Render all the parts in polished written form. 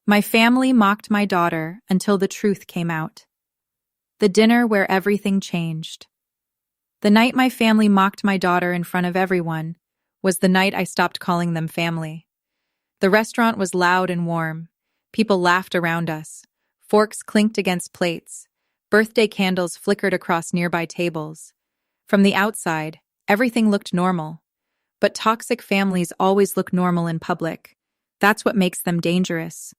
My family mocked my daughter until the truth came out. The dinner where everything changed. The night my family mocked my daughter in front of everyone was the night I stopped calling them family. The restaurant was loud and warm. People laughed around us. Forks clinked against plates. Birthday candles flickered across nearby tables. From the outside, everything looked normal. But toxic families always look normal in public. That's what makes them dangerous.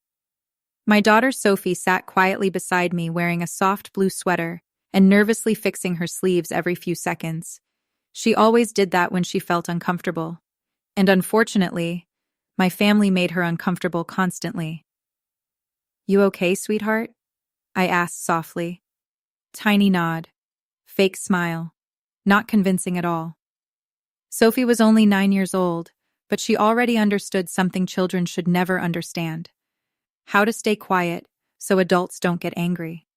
My daughter Sophie sat quietly beside me wearing a soft blue sweater and nervously fixing her sleeves every few seconds. She always did that when she felt uncomfortable. And unfortunately, my family made her uncomfortable constantly. "You okay, sweetheart?" I asked softly. Tiny nod. Fake smile. Not convincing at all. Sophie was only 9 years old, but she already understood something children should never understand. How to stay quiet so adults don't get angry.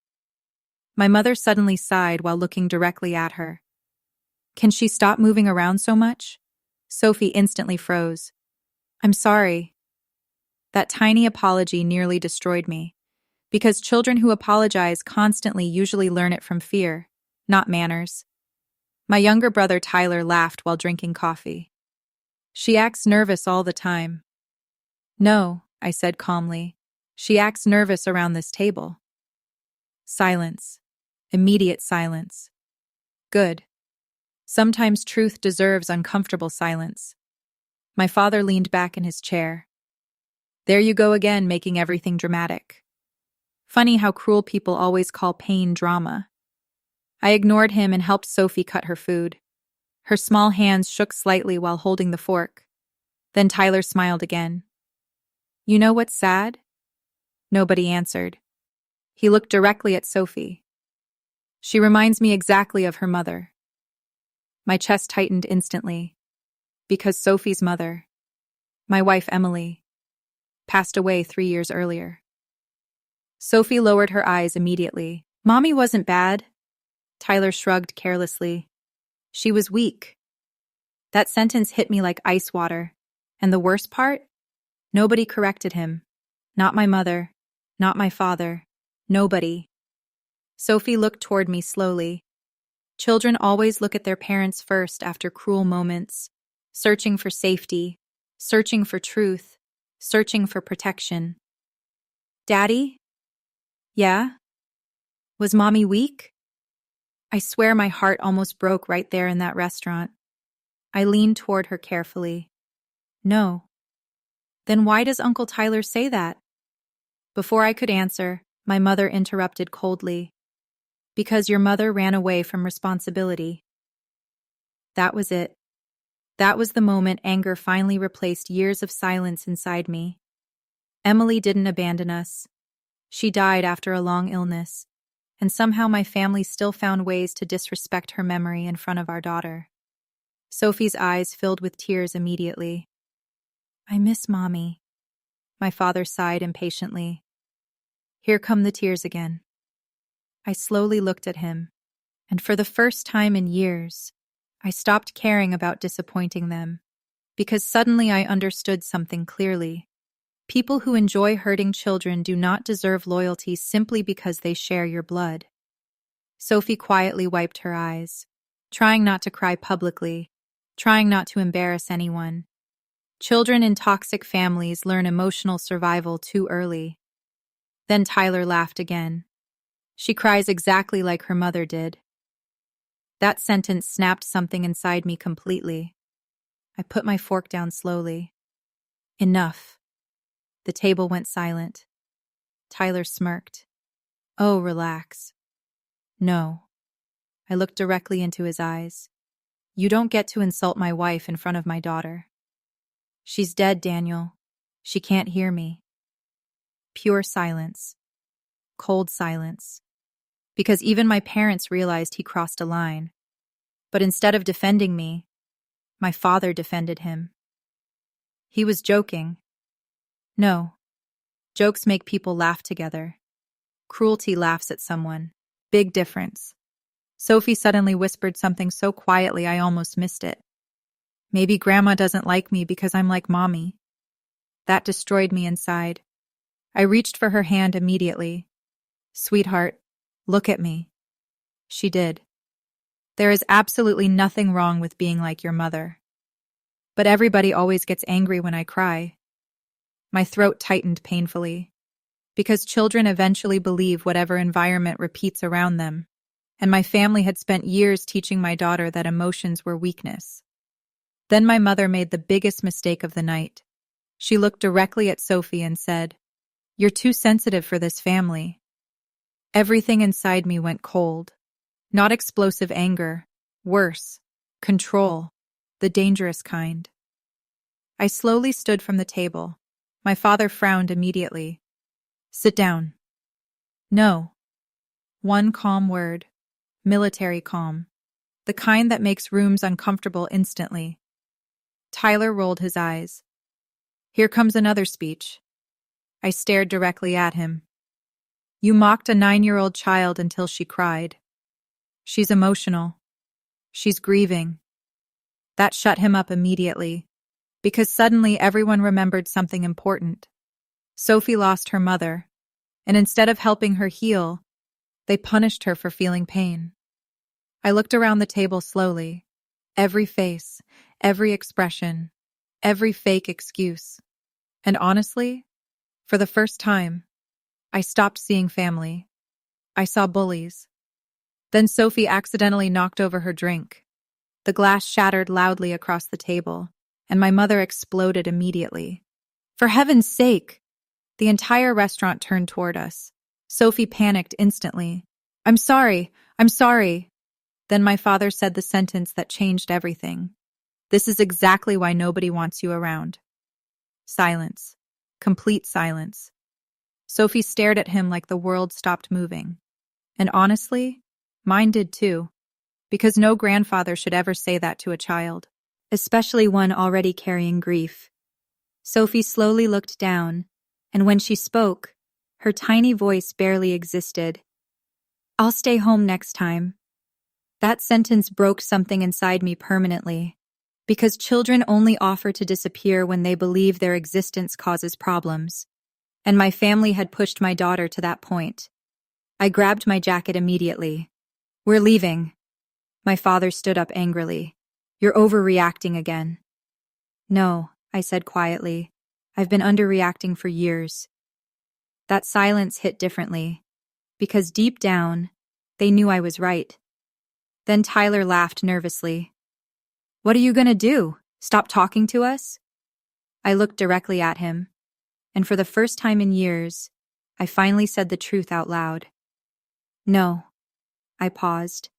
My mother suddenly sighed while looking directly at her. "Can she stop moving around so much?" Sophie instantly froze. "I'm sorry." That tiny apology nearly destroyed me, because children who apologize constantly usually learn it from fear, not manners. My younger brother Tyler laughed while drinking coffee. "She acts nervous all the time." "No," I said calmly. "She acts nervous around this table." Silence. Immediate silence. Good. Sometimes truth deserves uncomfortable silence. My father leaned back in his chair. "There you go again, making everything dramatic." Funny how cruel people always call pain drama. I ignored him and helped Sophie cut her food. Her small hands shook slightly while holding the fork. Then Tyler smiled again. "You know what's sad?" Nobody answered. He looked directly at Sophie. "She reminds me exactly of her mother." My chest tightened instantly. Because Sophie's mother, my wife Emily, passed away 3 years earlier. Sophie lowered her eyes immediately. "Mommy wasn't bad." Tyler shrugged carelessly. "She was weak." That sentence hit me like ice water. And the worst part? Nobody corrected him. Not my mother. Not my father. Nobody. Sophie looked toward me slowly. Children always look at their parents first after cruel moments, searching for safety, searching for truth, searching for protection. "Daddy?" "Yeah?" "Was Mommy weak?" I swear my heart almost broke right there in that restaurant. I leaned toward her carefully. "No." "Then why does Uncle Tyler say that?" Before I could answer, my mother interrupted coldly. "Because your mother ran away from responsibility." That was it. That was the moment anger finally replaced years of silence inside me. Emily didn't abandon us. She died after a long illness, and somehow my family still found ways to disrespect her memory in front of our daughter. Sophie's eyes filled with tears immediately. "I miss Mommy." My father sighed impatiently. "Here come the tears again." I slowly looked at him, and for the first time in years, I stopped caring about disappointing them, because suddenly I understood something clearly. People who enjoy hurting children do not deserve loyalty simply because they share your blood. Sophie quietly wiped her eyes, trying not to cry publicly, trying not to embarrass anyone. Children in toxic families learn emotional survival too early. Then Tyler laughed again. "She cries exactly like her mother did." That sentence snapped something inside me completely. I put my fork down slowly. "Enough." The table went silent. Tyler smirked. "Oh, relax." "No." I looked directly into his eyes. "You don't get to insult my wife in front of my daughter." "She's dead, Daniel. She can't hear me." Pure silence. Cold silence. Because even my parents realized he crossed a line. But instead of defending me, my father defended him. He was joking. No. Jokes make people laugh together. Cruelty laughs at someone. Big difference. Sophie suddenly whispered something so quietly I almost missed it. "Maybe Grandma doesn't like me because I'm like Mommy." That destroyed me inside. I reached for her hand immediately. "Sweetheart, look at me." She did. "There is absolutely nothing wrong with being like your mother. But everybody always gets angry when I cry." My throat tightened painfully. Because children eventually believe whatever environment repeats around them, and my family had spent years teaching my daughter that emotions were weakness. Then my mother made the biggest mistake of the night. She looked directly at Sophie and said, "You're too sensitive for this family." Everything inside me went cold. Not explosive anger, worse, control, the dangerous kind. I slowly stood from the table. My father frowned immediately. "Sit down." "No." One calm word. Military calm. The kind that makes rooms uncomfortable instantly. Tyler rolled his eyes. "Here comes another speech." I stared directly at him. "You mocked a 9-year-old child until she cried. She's emotional. She's grieving." That shut him up immediately, because suddenly everyone remembered something important. Sophie lost her mother, and instead of helping her heal, they punished her for feeling pain. I looked around the table slowly. Every face, every expression, every fake excuse. And honestly, for the first time, I stopped seeing family. I saw bullies. Then Sophie accidentally knocked over her drink. The glass shattered loudly across the table, and my mother exploded immediately. "For heaven's sake!" The entire restaurant turned toward us. Sophie panicked instantly. I'm sorry. Then my father said the sentence that changed everything. "This is exactly why nobody wants you around." Silence. Complete silence. Sophie stared at him like the world stopped moving. And honestly, mine did too. Because no grandfather should ever say that to a child, especially one already carrying grief. Sophie slowly looked down, and when she spoke, her tiny voice barely existed. "I'll stay home next time." That sentence broke something inside me permanently, because children only offer to disappear when they believe their existence causes problems. And my family had pushed my daughter to that point. I grabbed my jacket immediately. "We're leaving." My father stood up angrily. "You're overreacting again." "No," I said quietly. "I've been underreacting for years." That silence hit differently, because deep down, they knew I was right. Then Tyler laughed nervously. "What are you gonna do? Stop talking to us?" I looked directly at him, and for the first time in years, I finally said the truth out loud. "No." I paused.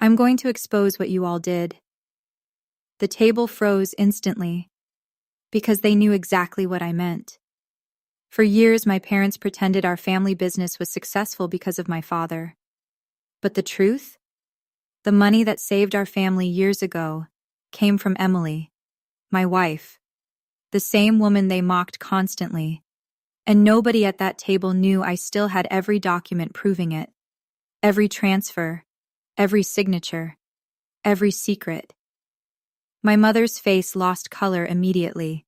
"I'm going to expose what you all did." The table froze instantly, because they knew exactly what I meant. For years, my parents pretended our family business was successful because of my father. But the truth? The money that saved our family years ago came from Emily, my wife, the same woman they mocked constantly. And nobody at that table knew I still had every document proving it. Every transfer, every signature, every secret. My mother's face lost color immediately.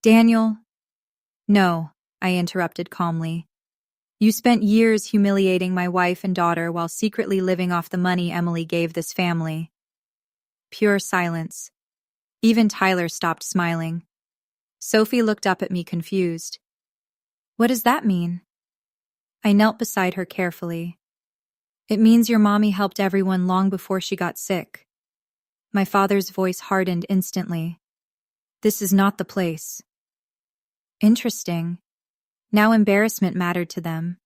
"Daniel." "No," I interrupted calmly. "You spent years humiliating my wife and daughter while secretly living off the money Emily gave this family." Pure silence. Even Tyler stopped smiling. Sophie looked up at me confused. "What does that mean?" I knelt beside her carefully. "It means your mommy helped everyone long before she got sick." My father's voice hardened instantly. "This is not the place." Interesting. Now embarrassment mattered to them.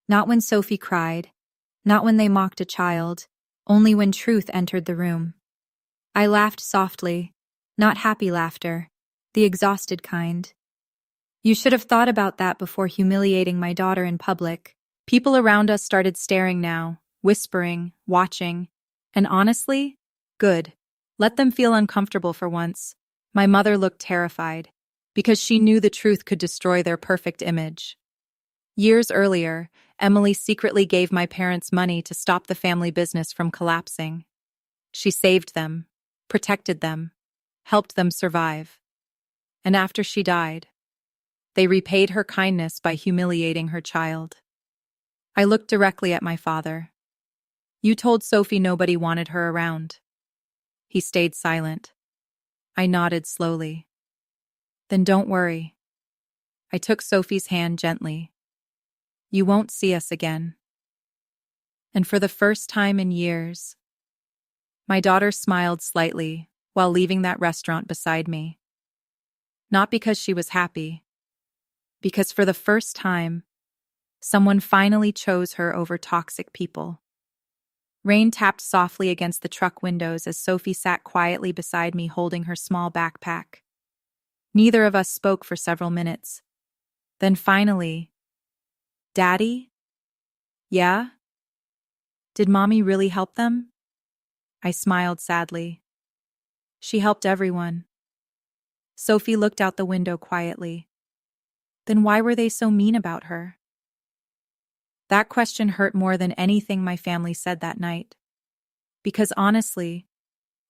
Not when Sophie cried, not when they mocked a child, only when truth entered the room. I laughed softly, not happy laughter, the exhausted kind. "You should have thought about that before humiliating my daughter in public." People around us started staring now, whispering, watching. And honestly, good. Let them feel uncomfortable for once. My mother looked terrified, because she knew the truth could destroy their perfect image. Years earlier, Emily secretly gave my parents money to stop the family business from collapsing. She saved them, protected them, helped them survive. And after she died, They repaid her kindness by humiliating her child. I looked directly at my father. You told Sophie nobody wanted her around. He stayed silent. I nodded slowly. Then don't worry. I took Sophie's hand gently. You won't see us again. And for the first time in years, my daughter smiled slightly while leaving that restaurant beside me. Not because she was happy, because for the first time, someone finally chose her over toxic people. Rain tapped softly against the truck windows as Sophie sat quietly beside me holding her small backpack. Neither of us spoke for several minutes. Then finally, Daddy? Yeah? Did Mommy really help them? I smiled sadly. She helped everyone. Sophie looked out the window quietly. Then why were they so mean about her? That question hurt more than anything my family said that night. Because honestly,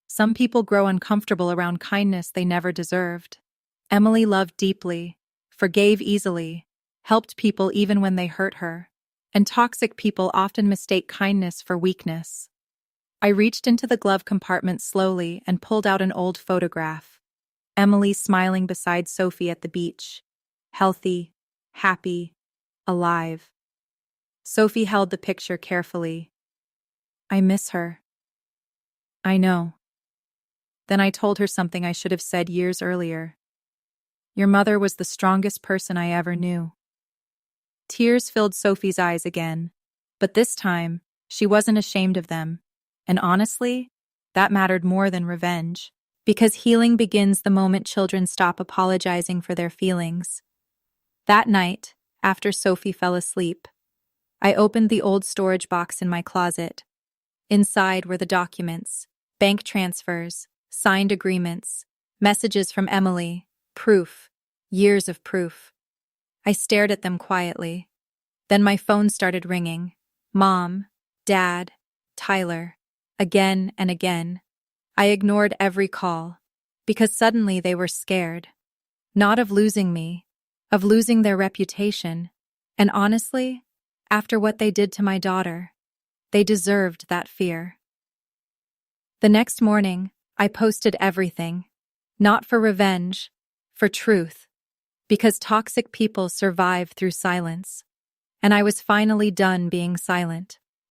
some people grow uncomfortable around kindness they never deserved. Emily loved deeply, forgave easily, helped people even when they hurt her, and toxic people often mistake kindness for weakness. I reached into the glove compartment slowly and pulled out an old photograph. Emily smiling beside Sophie at the beach. Healthy, happy, alive. Sophie held the picture carefully. I miss her. I know. Then I told her something I should have said years earlier. Your mother was the strongest person I ever knew. Tears filled Sophie's eyes again, but this time, she wasn't ashamed of them. And honestly, that mattered more than revenge. Because healing begins the moment children stop apologizing for their feelings. That night, after Sophie fell asleep, I opened the old storage box in my closet. Inside were the documents, bank transfers, signed agreements, messages from Emily, proof, years of proof. I stared at them quietly. Then my phone started ringing. Mom, Dad, Tyler. Again and again. I ignored every call, because suddenly they were scared. Not of losing me, of losing their reputation. And honestly, after what they did to my daughter, they deserved that fear. The next morning, I posted everything. Not for revenge, for truth. Because toxic people survive through silence. And I was finally done being silent.